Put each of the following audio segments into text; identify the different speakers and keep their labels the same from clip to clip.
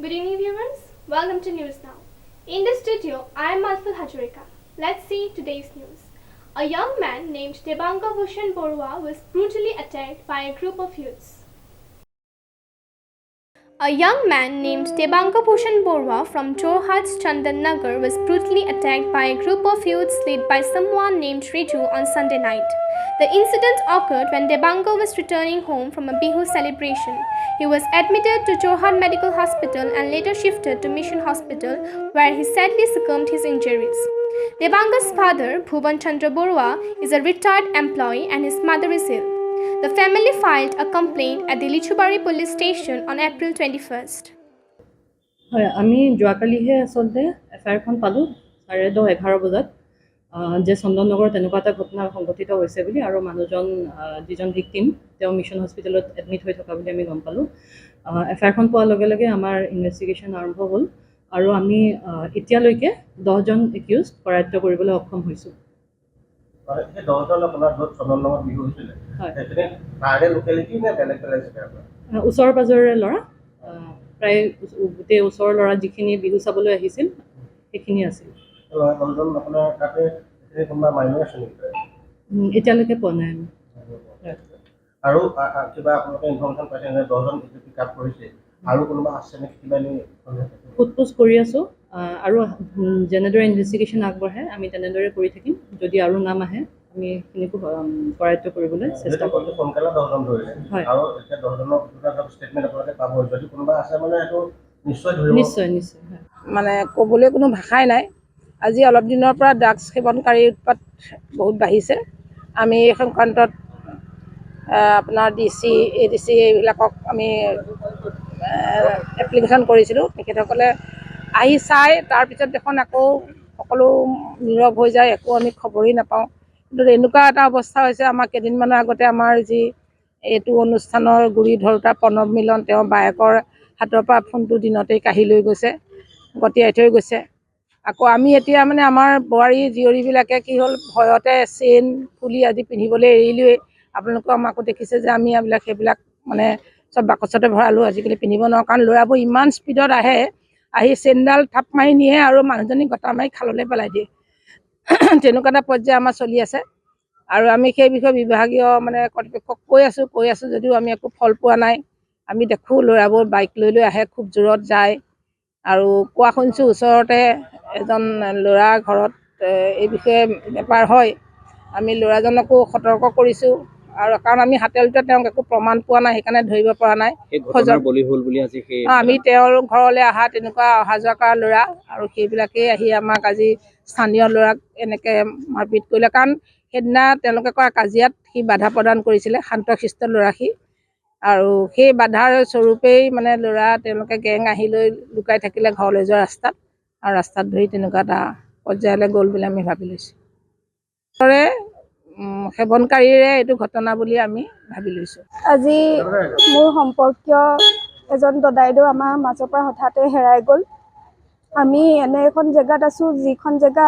Speaker 1: Good evening, viewers. Welcome to News Now. In the studio, I am Malful Hajurika. Let's see today's news. A young man named Debanga Bhushan Borua was brutally attacked by a group of youths. A young man named Debanga Bhushan Borua from Jorhat's Chandan Nagar was brutally attacked by a group of youths led by someone named Riju on Sunday night. The incident occurred when Debanga was returning home from a Bihu celebration. He was admitted to Jorhat Medical Hospital and later shifted to Mission Hospital, where he sadly succumbed to his injuries. Debanga's father, Bhuvan Chandra Borua, is a retired employee and his mother is ill. The family filed a complaint at the Lichubari police station on April 21st.
Speaker 2: হয় আমি যোৱাকালিহে আচলতে এফআইআৰখন পালোঁ 10:30-11 বজাত যে চন্দননগৰত তেনেকুৱা এটা ঘটনা সংঘটিত হৈছে বুলি আৰু মানুহজন যিজন ভিক্টিম তেওঁ মিছন হস্পিটেলত এডমিট হৈ থকা বুলি আমি গম পালোঁ এফআইআৰখন পোৱাৰ লগে লগে আমাৰ ইনভেষ্টিগেশ্যন আৰম্ভ হ'ল আৰু আমি এতিয়ালৈকে 10জন একিউজ কৰায়ত্ব কৰিবলৈ সক্ষম হৈছোঁ ওচৰ পাজৰৰে ল'ৰা প্ৰায় গোটেই ওচৰৰ ল'ৰা যিখিনি বিহু চাবলৈ আহিছিল সেইখিনি আছিল এতিয়ালৈকে পোৱা নাই
Speaker 3: আৰু কিবা আপোনালোকে ইনফৰমেশ্যন পাইছে যে 10জন পিক আপ কৰিছে আৰু কোনোবা আছে নেকি কিবা
Speaker 2: সোধপোছ কৰি আছোঁ আৰু যেনেদৰে ইনভেষ্টিগেশ্যন আগবঢ়ে আমি তেনেদৰে কৰি থাকিম যদি আৰু নাম আহে আমি সেইখিনিকো কৰায়ত্ব কৰিবলৈ চেষ্টা কৰিম
Speaker 3: সোনকালে 10জন ধৰিলে আৰু এতিয়া 10জনৰ ভিতৰত ষ্টেটমেণ্ট আপোনালোকে পাব যদি কোনোবা আছে মানে এইটো
Speaker 2: নিশ্চয়
Speaker 4: মানে ক'বলৈ কোনো ভাষাই নাই আজি অলপ দিনৰ পৰা ড্ৰাগছ সেৱনকাৰীৰ উৎপাত বহুত বাঢ়িছে আমি এই সংক্ৰান্তত আপোনাৰ ডিচি এডিচি এইবিলাকক আমি এপ্লিকেশ্যন কৰিছিলোঁ তেখেতসকলে আহি চাই তাৰপিছত দেখোন আকৌ সকলো নীৰৱ হৈ যায় একো আমি খবৰেই নাপাওঁ কিন্তু এনেকুৱা এটা অৱস্থা হৈছে আমাৰ কেইদিনমানৰ আগতে আমাৰ যি এইটো অনুষ্ঠানৰ গুৰি ধৰোঁতা প্ৰণৱ মিলন তেওঁ বায়েকৰ হাতৰ পৰা ফোনটো দিনতেই কাঢ়ি লৈ গৈছে গতিয়াই থৈ গৈছে আকৌ আমি এতিয়া মানে আমাৰ বোৱাৰী জীয়ৰীবিলাকে কি হ'ল ভয়তে চেইন ফুলি আদি পিন্ধিবলৈ এৰিলোৱেই আপোনালোকেও আমাকো দেখিছে যে আমি সেইবিলাক মানে চব বাকচতে ভৰালোঁ আজিকালি পিন্ধিব নোৱাৰোঁ কাৰণ ল'ৰাবোৰ ইমান স্পীডত আহি চেইনডাল থাপ মাৰি নিয়ে আৰু মানুহজনী গটা মাৰি খাললৈ পেলাই দিয়ে তেনেকুৱা এটা পৰ্যায় আমাৰ চলি আছে আৰু আমি সেই বিষয়ে বিভাগীয় মানে কৰ্তৃপক্ষক কৈ আছোঁ যদিও আমি একো ফল পোৱা নাই আমি দেখোঁ ল'ৰাবোৰ বাইক লৈ আহে খুব জোৰত যায় আৰু কোৱা শুনিছোঁ ওচৰতে এজন ল'ৰাৰ ঘৰত এই বিষয়ে বেপাৰ হয় আমি ল'ৰাজনকো সতৰ্ক কৰিছোঁ আৰু কাৰণ আমি হাতেলতে তেওঁক একো প্ৰমাণ পোৱা নাই সেইকাৰণে ধৰিব পৰা নাই আমি তেওঁৰ ঘৰলৈ অহা তেনেকুৱা অহা যোৱা কৰা ল'ৰা আৰু সেইবিলাকেই আহি আমাক আজি স্থানীয় ল'ৰাক এনেকৈ মাৰপিট কৰিলে কাৰণ সেইদিনা তেওঁলোকে কৰা কাজিয়াত সি বাধা প্ৰদান কৰিছিলে শান্তশিষ্ট ল'ৰা সি আৰু সেই বাধাৰ স্বৰূপেই মানে ল'ৰা তেওঁলোকে গেং আহি লৈ লুকাই থাকিলে ঘৰলৈ যোৱা ৰাস্তাত আৰু ৰাস্তাত ধৰি তেনেকুৱা এটা পৰ্যায়লৈ গ'ল বুলি আমি ভাবি লৈছোঁ সেৱনকাৰীৰে এইটো ঘটনা বুলি আমি ভাবি লৈছোঁ
Speaker 5: আজি মোৰ সম্পৰ্কীয় এজন দদাইদেউ আমাৰ মাজৰ পৰা হঠাতে হেৰাই গ'ল আমি এনে এখন জেগাত আছোঁ যিখন জেগা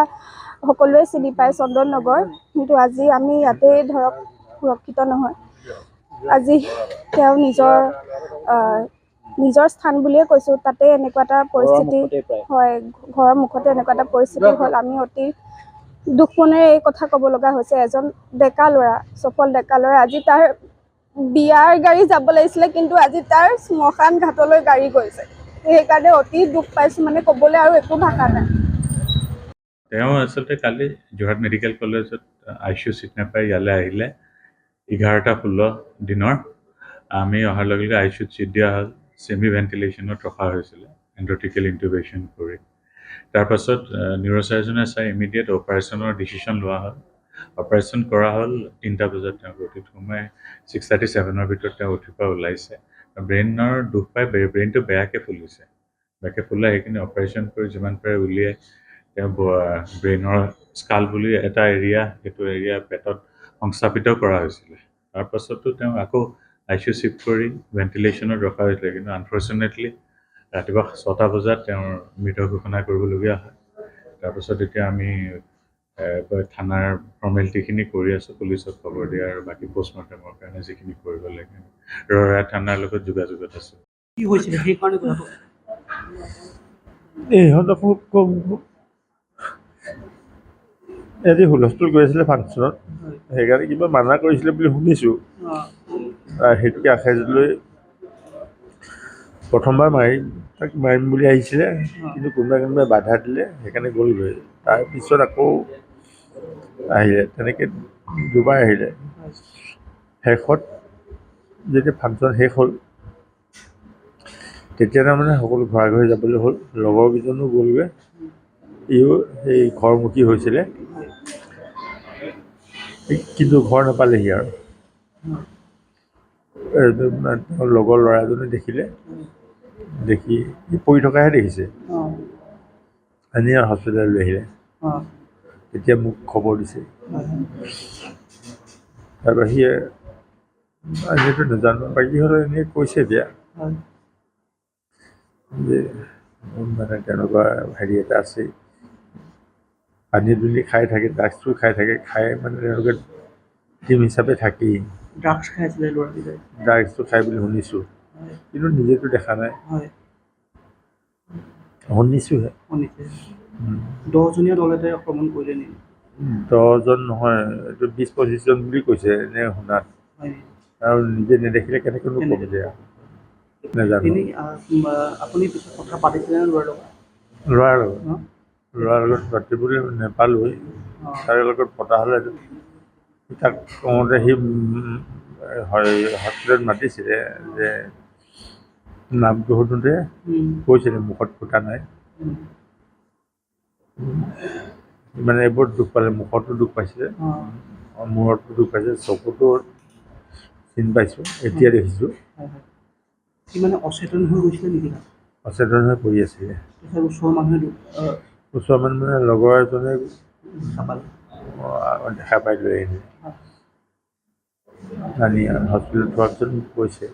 Speaker 5: সকলোৱে চিনি পায় চন্দন নগৰ কিন্তু আজি আমি ইয়াতে ধৰক সুৰক্ষিত নহয় আজি তেওঁ নিজৰ স্থান বুলিয়ে কৈছোঁ তাতে এনেকুৱা এটা পৰিস্থিতি হয় ঘৰৰ মুখতে এনেকুৱা এটা পৰিস্থিতি হ'ল আমি অতি দুখ মনেৰে এই কথা ক'ব লগা হৈছে এজন ডেকা ল'ৰা সফল ডেকা ল'ৰা আজি তাৰ বিয়াৰ গাড়ী যাব লাগিছিলে কিন্তু আজি তাৰ শ্মশান ঘাটলৈ গাড়ী গৈছে সেইকাৰণে অতি দুখ পাইছোঁ মানে ক'বলৈ আৰু একো ভাষা নাই
Speaker 6: তেওঁ আচলতে কালি যোৰহাট মেডিকেল কলেজত ICU চিট নাপাই ইয়ালৈ আহিলে 11:16 দিনৰ আমি অহাৰ লগে লগে ICUত চিট দিয়া হ'ল ছেমি ভেণ্টিলেশ্যনত ৰখা হৈছিলে এণ্ড্ৰটিকেল ইণ্টিউবেশ্যন কৰি তাৰপাছত নিউৰ'চাৰ্জনে চাই ইমিডিয়েট অপাৰেশ্যনৰ ডিচিশ্যন লোৱা হ'ল অপাৰেশ্যন কৰা হ'ল 3টা বজাত তেওঁ ৰুটিত সোমাই 6:37 ভিতৰত তেওঁ উঠিৰ পৰা ওলাইছে ব্ৰেইনৰ দুখ পাই ব্ৰেইনটো বেয়াকৈ ফুলিছে ফুলাই সেইখিনি অপাৰেশ্যন কৰি যিমান পাৰে উলিয়াই তেওঁ ব্ৰেইনৰ স্কাল বুলি এটা এৰিয়া সেইটো এৰিয়া পেটত সংস্থাপিত কৰা হৈছিলে তাৰপাছতো তেওঁ আকৌ ICU চিফ্ট কৰি ভেণ্টিলেশ্যনত ৰখা হৈছিলে কিন্তু আনফৰ্চুনেটলি ৰাতিপুৱা 6টা বজাত তেওঁৰ মৃত ঘোষণা কৰিবলগীয়া হয় তাৰপাছত এতিয়া আমি থানাৰ ফৰ্মেলিটিখিনি কৰি আছোঁ পুলিচক খবৰ দিয়া আৰু বাকী পষ্টমৰ্টেমৰ কাৰণে যিখিনি কৰিব লাগে ৰৰা থানাৰ লগত যোগাযোগত আছোঁ
Speaker 7: ইহঁতক খুব এদি হুলস্থুল কৰি আছিলে ফাংচনত, সেইকাৰণে কিবা মানা কৰিছিলে বুলি শুনিছোঁ। সেইটোকে আখাইজ লৈ প্ৰথমবাৰ তাক মাৰিম বুলি আহিছিলে, কিন্তু কোনোবাই বাধা দিলে, সেইকাৰণে গ'লগৈ। তাৰপিছত আকৌ আহিলে, তেনেকৈ দুবাৰ আহিলে। শেষত যেতিয়া ফাংচন শেষ হ'ল, তেতিয়া তাৰমানে সকলো ঘৰা ঘৰি যাবলৈ হ'ল। লগৰকেইজনো গ'লগৈ, ইও সেই ঘৰমুখী হৈছিলে, কিন্তু ঘৰ নাপালেহি আৰু। তেওঁৰ লগৰ ল'ৰা এজনে দেখিলে, দেখি সি পৰি থকাহে দেখিছে, আনি আৰু হস্পিটেললৈ লৈ আহিলে। তেতিয়া মোক খবৰ দিছে। তাৰ বাহিৰে আজিতো নাজানো, বাকী হ'লে এনেই কৈছে এতিয়া যে মানে তেনেকুৱা হেৰি এটা আছে, পানী দুনি খাই থাকে, ড্ৰাগছটো খাই থাকে, খাই মানে তেওঁলোকে টিম হিচাপে থাকেই।
Speaker 8: ড্ৰাগছ খাইছিলে ল'ৰাকেইটাই?
Speaker 7: ড্ৰাগছটো খাই বুলি শুনিছোঁ, কিন্তু নিজেতো দেখা নাই, শুনিছোঁহে।
Speaker 8: 10জনীয়া দল এটাই আক্ৰমণ কৰিলে নেকি?
Speaker 7: 10জন নহয়, এইটো 20-25 জন বুলি কৈছে এনে শুনাত, আৰু নিজে নেদেখিলে কেনেকৈনো ক'ম এতিয়া, নাজানো।
Speaker 8: আপুনি পিছত কথা পাতিছিলেনে ল'ৰাৰ লগত?
Speaker 7: ল'ৰাৰ লগত পাতিবলৈ নাপালোঁৱেই, তাৰ লগত পতা হ'লে তাক কওঁতে সি হস্পিটেলত মাতিছিলে, যে নামটো সোধোঁতে কৈছিলে মুখত ফুটা নাই, মানে এইবোৰত দুখ পালে, মুখতো দুখ পাইছিলে, মূৰতো দুখ পাইছে, চকুতো চিনি পাইছোঁ, এতিয়া দেখিছোঁ।
Speaker 8: মানে অচেতন হৈ গৈছিলে নেকি?
Speaker 7: অচেতন হৈ পৰি আছিলে।
Speaker 8: ওচৰৰ মানুহে
Speaker 7: ওচৰৰ মানুহ মানে লগৰ এজনে দেখা পাই লৈ আহিলে, আনি হস্পিটেলত থোৱাৰ পিছত কৈছে।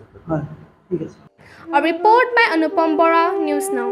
Speaker 1: A report by Anupam Bora, News Now.